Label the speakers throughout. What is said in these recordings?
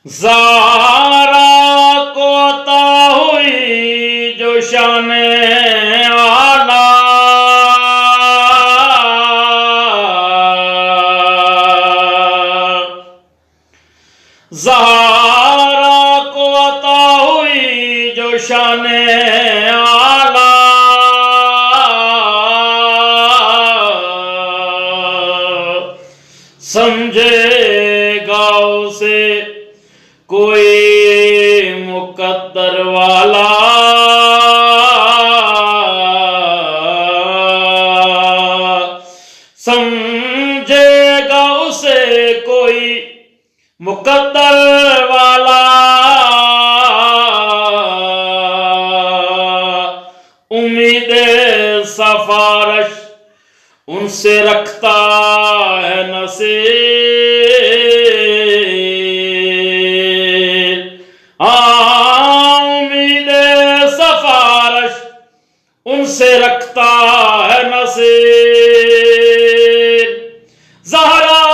Speaker 1: زہرا کو عطا ہوئی جو شان اعلیٰ، زہرا کو عطا ہوئی جو شان اعلیٰ، سمجھے گا اسے کوئی مقدر والا، سمجھے گا اسے کوئی مقدر والا، امید سفارش ان سے رکھتا ہے نصیب، امید سفارش ان سے رکھتا ہے نصیب۔ زہرا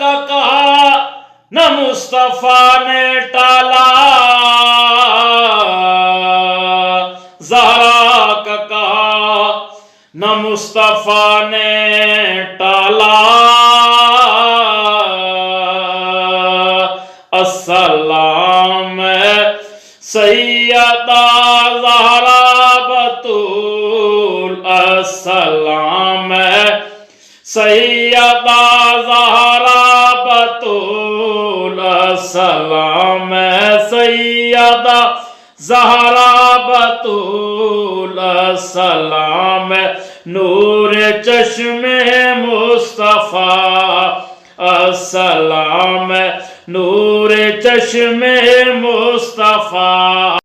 Speaker 1: کا کہا نہ مصطفیٰ نے ٹالا، زہرا کا کہا نہ مصطفیٰ نے ٹالا، السلام سیدہ زہرا بطول، السلام سیدہ زہرا بطول، السلام سیدہ زہرا بطول، السلام نور چشم مصطفیٰ، السلام نور چشم مصطفیٰ۔